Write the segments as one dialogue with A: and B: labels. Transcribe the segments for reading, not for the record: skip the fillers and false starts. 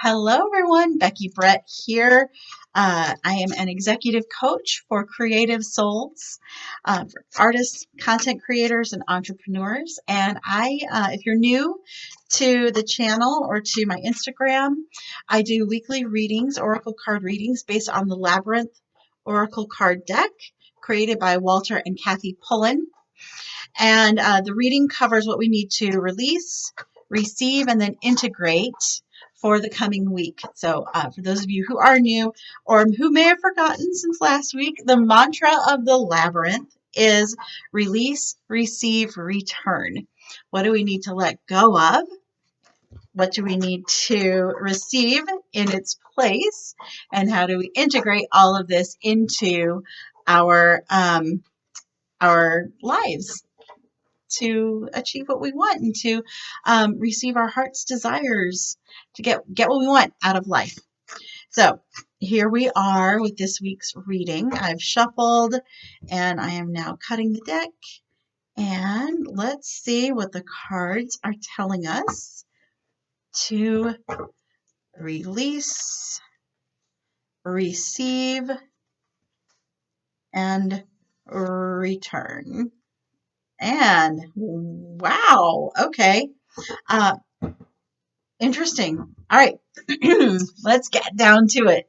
A: Hello, everyone. Becky Brett here. I am an executive coach for creative souls, for artists, content creators, and entrepreneurs. And if you're new to the channel or to my Instagram, I do weekly readings, oracle card readings based on the Labyrinth oracle card deck created by Walter and Kathy Pullen. And the reading covers what we need to release, receive, and then integrate for the coming week. So for those of you who are new or who may have forgotten since last week, the mantra of the Labyrinth is release, receive, return. What do we need to let go of? What do we need to receive in its place? And how do we integrate all of this into our lives to achieve what we want and to receive our heart's desires, to get what we want out of life. So here we are with this week's reading. I've shuffled and I am now cutting the deck. And let's see what the cards are telling us to release, receive, and return. And wow, okay. Interesting. All right, let's get down to it.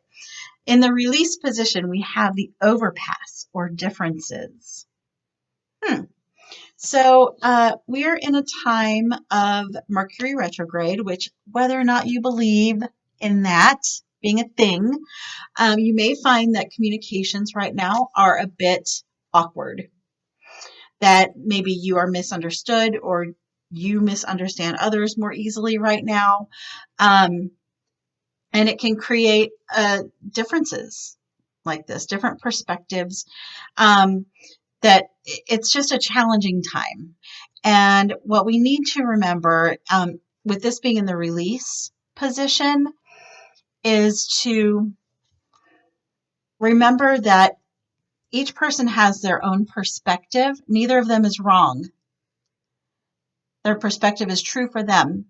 A: In the release position, we have the overpass or differences. So we are in a time of Mercury retrograde, which whether or not you believe in that being a thing, you may find that communications right now are a bit awkward, that maybe you are misunderstood or you misunderstand others more easily right now. And it can create differences like this, different perspectives, that it's just a challenging time. And what we need to remember with this being in the release position is to remember that each person has their own perspective. Neither of them is wrong. Their perspective is true for them.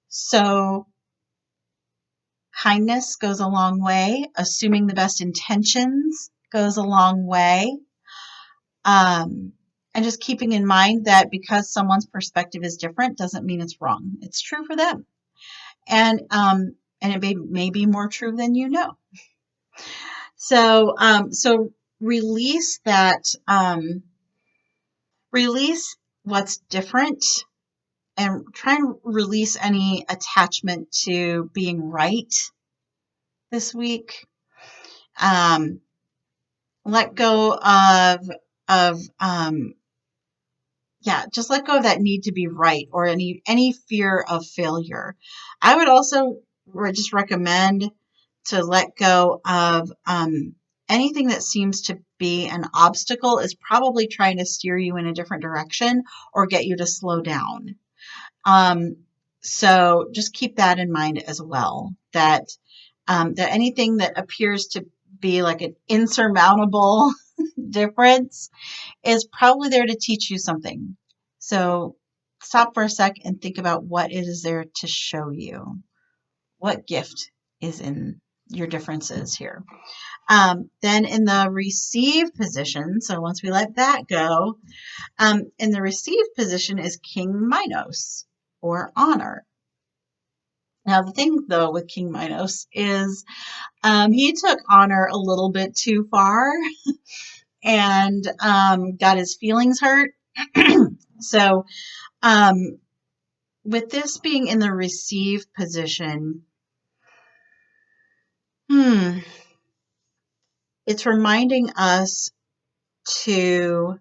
A: So kindness goes a long way. Assuming the best intentions goes a long way. And just keeping in mind that because someone's perspective is different doesn't mean it's wrong. It's true for them. And it may be more true than you know. So release that, release what's different, and try and release any attachment to being right this week. Let go just let go of that need to be right or any fear of failure. I would also just recommend to let go of anything that seems to be an obstacle is probably trying to steer you in a different direction or get you to slow down. So just keep that in mind as well, that anything that appears to be like an insurmountable difference is probably there to teach you something. So stop for a sec and think about what it is there to show you. What gift is in your differences here? Then in the receive position, so once we let that go, in the receive position is King Minos, or honor. Now the thing though with King Minos is he took honor a little bit too far and got his feelings hurt. So with this being in the receive position, it's reminding us to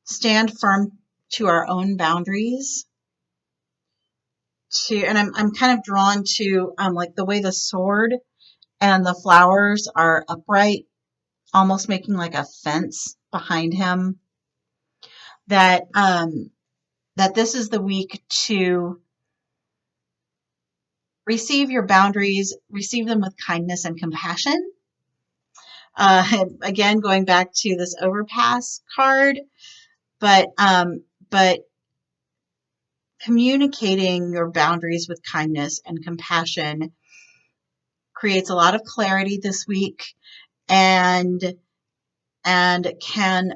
A: stand firm to our own boundaries. And I'm kind of drawn to like the way the sword and the flowers are upright, almost making like a fence behind him. That this is the week to receive your boundaries, receive them with kindness and compassion. Again, going back to this overpass card, but communicating your boundaries with kindness and compassion creates a lot of clarity this week, and can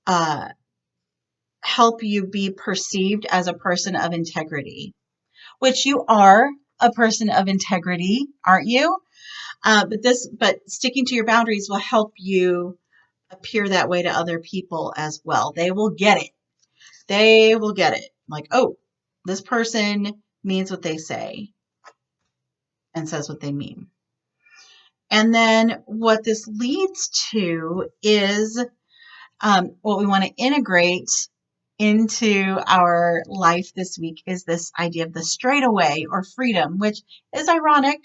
A: uh, help you be perceived as a person of integrity, which you are a person of integrity, aren't you? But sticking to your boundaries will help you appear that way to other people as well. They will get it. They will get it. Like, oh, this person means what they say and says what they mean. And then what this leads to is what we want to integrate into our life this week is this idea of the straightaway or freedom, which is ironic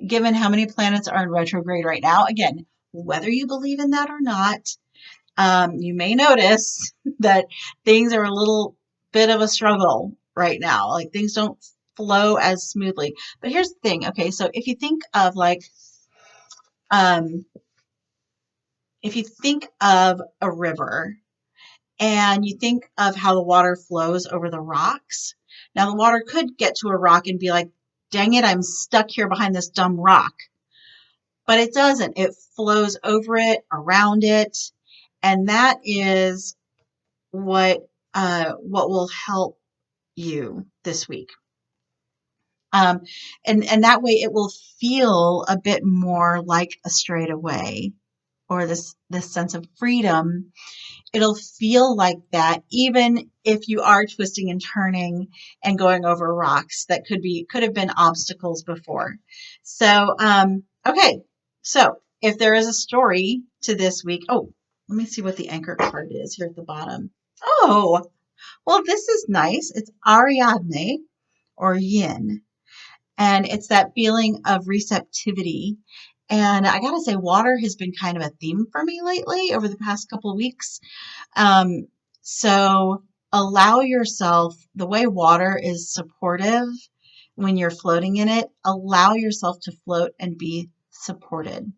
A: given how many planets are in retrograde right now. Again, whether you believe in that or not, you may notice that things are a little bit of a struggle right now. Like things don't flow as smoothly. But here's the thing. Okay, so um, if you think of a river and you think of how the water flows over the rocks, now the water could get to a rock and be like, dang it, I'm stuck here behind this dumb rock. But it doesn't. It flows over it, around it, and that is what will help you this week. And that way it will feel a bit more like a straightaway or this sense of freedom. It'll feel like that, even if you are twisting and turning and going over rocks that could have been obstacles before. So, okay. So if there is a story to this week, oh, let me see what the anchor card is here at the bottom. Oh, well, this is nice. It's Ariadne or Yin, and it's that feeling of receptivity. And I gotta say, water has been kind of a theme for me lately over the past couple of weeks. Um, so allow yourself, the way water is supportive when you're floating in it, allow yourself to float and be supported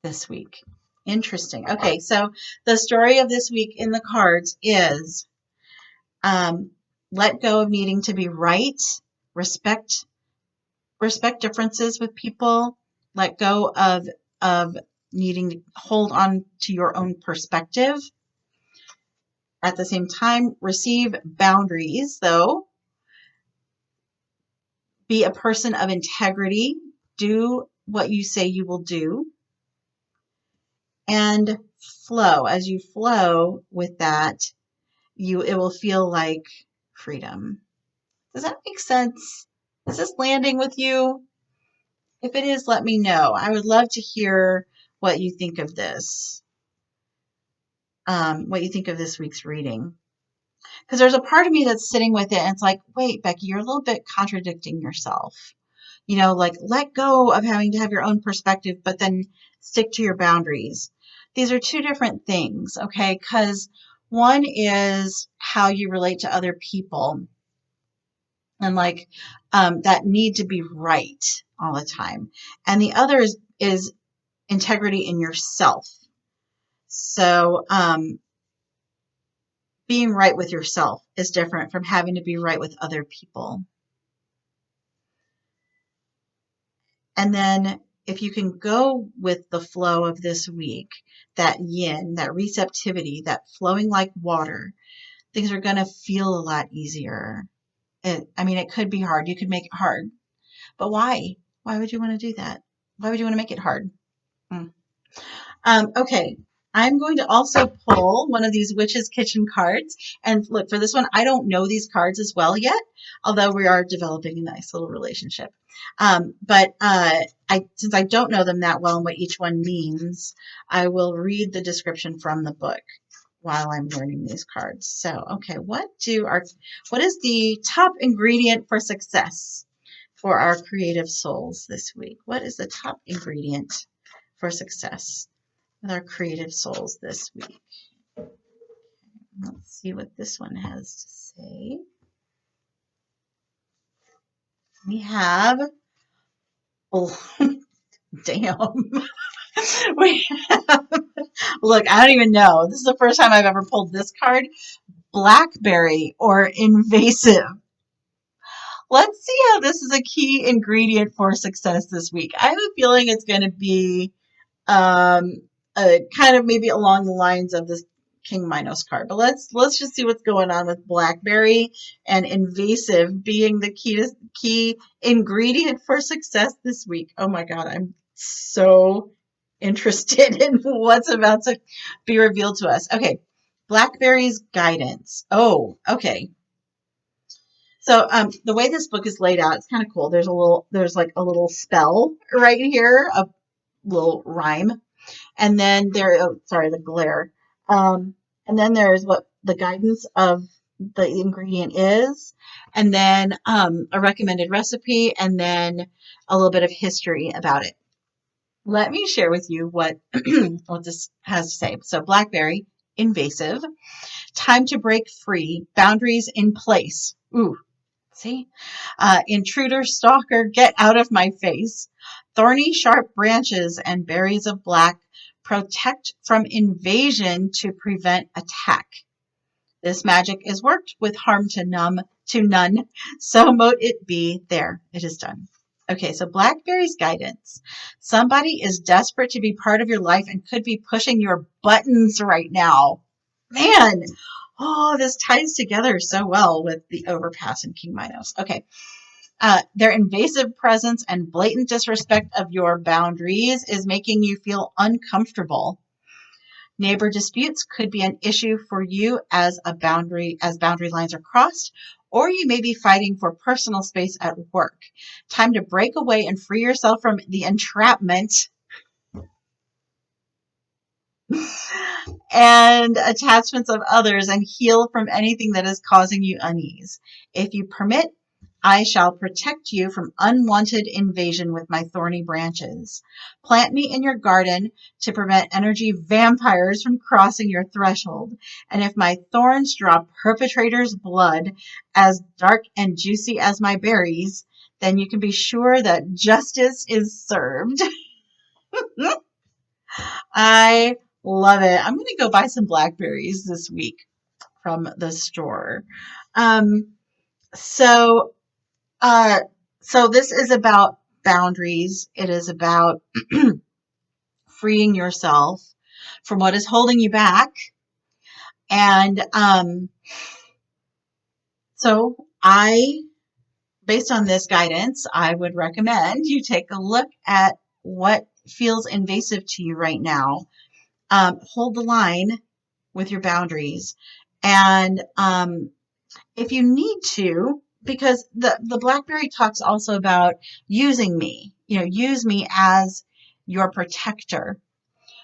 A: this week. Interesting. Okay, so the story of this week in the cards is let go of needing to be right, respect differences with people, let go of needing to hold on to your own perspective. At the same time, receive boundaries, though. Be a person of integrity. Do what you say you will do. And flow. As you flow with that, it will feel like freedom. Does that make sense? Is this landing with you? If it is, let me know. I would love to hear what you think of this. What you think of this week's reading. Because there's a part of me that's sitting with it and it's like, wait, Becky, you're a little bit contradicting yourself. Like let go of having to have your own perspective, but then stick to your boundaries. These are two different things, okay? Because one is how you relate to other people and that need to be right all the time. And the other is integrity in yourself. So, being right with yourself is different from having to be right with other people. And then if you can go with the flow of this week, that yin, that receptivity, that flowing like water, things are going to feel a lot easier. It could be hard. You could make it hard. But why? Why would you want to do that? Why would you want to make it hard? Okay, I'm going to also pull one of these Witch's Kitchen cards. And look, for this one, I don't know these cards as well yet, although we are developing a nice little relationship. But since I don't know them that well and what each one means, I will read the description from the book while I'm learning these cards. So, okay, what is the top ingredient for success for our creative souls this week? What is the top ingredient for success with our creative souls this week? Let's see what this one has to say. We have, damn. We have, look, I don't even know. This is the first time I've ever pulled this card, blackberry or invasive. Let's see how this is a key ingredient for success this week. I have a feeling it's going to be um, kind of maybe along the lines of this King Minos card. But let's just see what's going on with blackberry and invasive being the key ingredient for success this week. Oh my God, I'm so interested in what's about to be revealed to us. Okay, blackberry's guidance. Oh, okay. So the way this book is laid out, it's kind of cool. There's like a little spell right here, a little rhyme, and then sorry, the glare. And then there's what the guidance of the ingredient is, and then a recommended recipe, and then a little bit of history about it. Let me share with you what what this has to say. So blackberry, invasive, time to break free, boundaries in place. Ooh, see? Intruder, stalker, get out of my face. Thorny, sharp branches and berries of black protect from invasion to prevent attack. This magic is worked with harm to none. So mote it be. There, it is done. Okay, so Blackberry's guidance. Somebody is desperate to be part of your life and could be pushing your buttons right now. Man, oh, this ties together so well with the Overpass and King Minos. Okay, their invasive presence and blatant disrespect of your boundaries is making you feel uncomfortable. Neighbor disputes could be an issue for you as boundary lines are crossed, or you may be fighting for personal space at work. Time to break away and free yourself from the entrapment and attachments of others and heal from anything that is causing you unease. If you permit, I shall protect you from unwanted invasion with my thorny branches. Plant me in your garden to prevent energy vampires from crossing your threshold. And if my thorns draw perpetrators' blood as dark and juicy as my berries, then you can be sure that justice is served. I love it. I'm going to go buy some blackberries this week from the store. Um, so, uh, so this is about boundaries. It is about freeing yourself from what is holding you back. And so based on this guidance, I would recommend you take a look at what feels invasive to you right now. Hold the line with your boundaries. And if you need to, because the Blackberry talks also about using me, use me as your protector.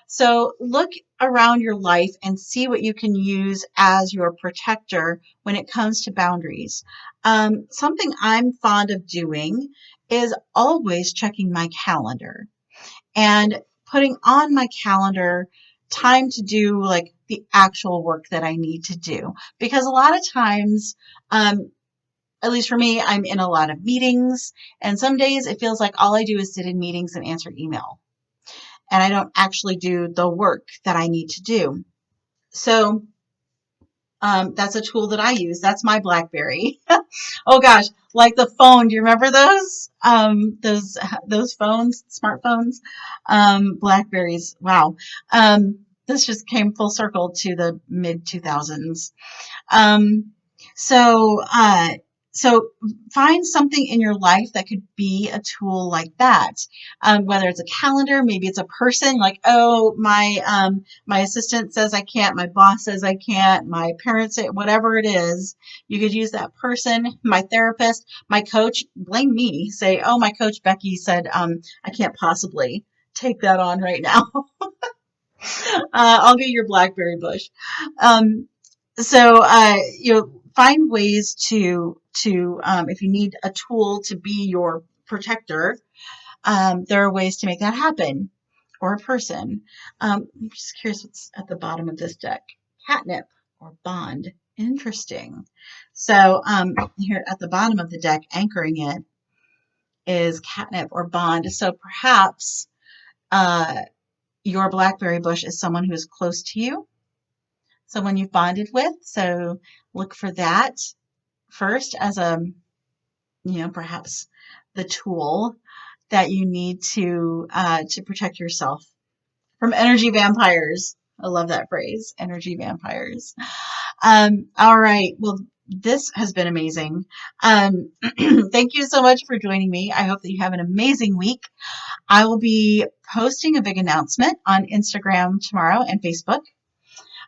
A: So look around your life and see what you can use as your protector when it comes to boundaries. Something I'm fond of doing is always checking my calendar and putting on my calendar time to do like the actual work that I need to do. Because a lot of times, at least for me, I'm in a lot of meetings, and some days it feels like all I do is sit in meetings and answer email, and I don't actually do the work that I need to do. So that's a tool that I use. That's my Blackberry. Oh gosh, like the phone. Do you remember those? Those phones, smartphones, Blackberries. Wow. This just came full circle to the mid 2000s. Um, so, so find something in your life that could be a tool like that. Whether it's a calendar, maybe it's a person. Like, oh, my assistant says I can't, my boss says I can't, my parents say whatever it is. You could use that person. My therapist, my coach. Blame me. Say, oh, my coach Becky said I can't possibly take that on right now. I'll be your blackberry bush. Um, so find ways to if you need a tool to be your protector, there are ways to make that happen, or a person. I'm just curious what's at the bottom of this deck. Catnip or bond. Interesting. So here at the bottom of the deck, anchoring it is catnip or bond. So perhaps your blackberry bush is someone who is close to you, someone you've bonded with. So look for that first as perhaps the tool that you need to protect yourself from energy vampires. I love that phrase, energy vampires. All right. Well, this has been amazing. Thank you so much for joining me. I hope that you have an amazing week. I will be posting a big announcement on Instagram tomorrow and Facebook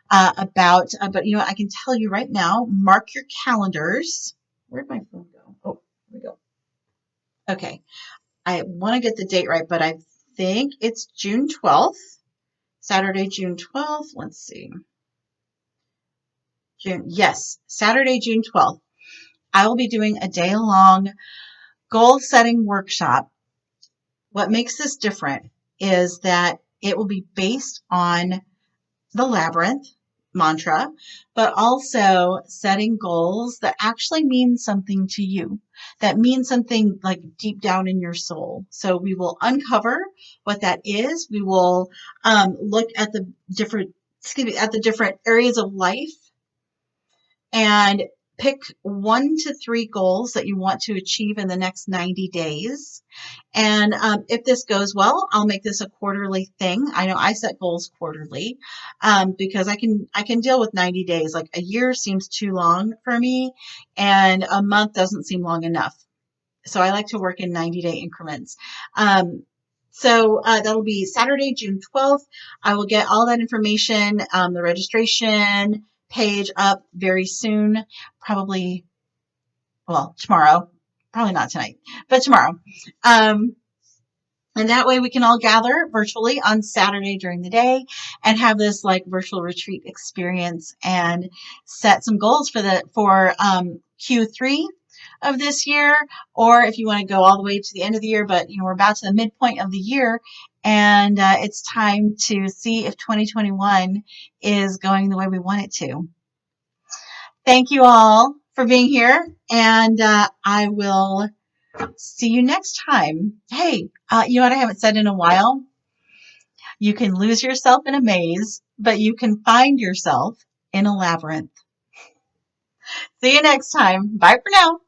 A: but I can tell you right now, mark your calendars. Where'd my phone go? Oh, here we go. Okay. I want to get the date right, but I think it's June 12th, Saturday, June 12th. Let's see. Yes, Saturday, June 12th. I will be doing a day-long goal setting workshop. What makes this different is that it will be based on the Labyrinth mantra, but also setting goals that actually mean something to you, that means something like deep down in your soul. So we will uncover what that is. We will look at the different areas of life and pick 1 to 3 goals that you want to achieve in the next 90 days. And if this goes well, I'll make this a quarterly thing. I know I set goals quarterly because I can deal with 90 days. Like a year seems too long for me, and a month doesn't seem long enough. So I like to work in 90-day increments. So that'll be Saturday, June 12th. I will get all that information, the registration page up very soon, probably, well, tomorrow. Probably not tonight, but tomorrow. And that way we can all gather virtually on Saturday during the day and have this like virtual retreat experience and set some goals for Q3 of this year, or if you want to go all the way to the end of the year, but we're about to the midpoint of the year and it's time to see if 2021 is going the way we want it to. Thank you all for being here, and I will see you next time. Hey, you know what I haven't said in a while? You can lose yourself in a maze, but you can find yourself in a labyrinth. See you next time. Bye for now.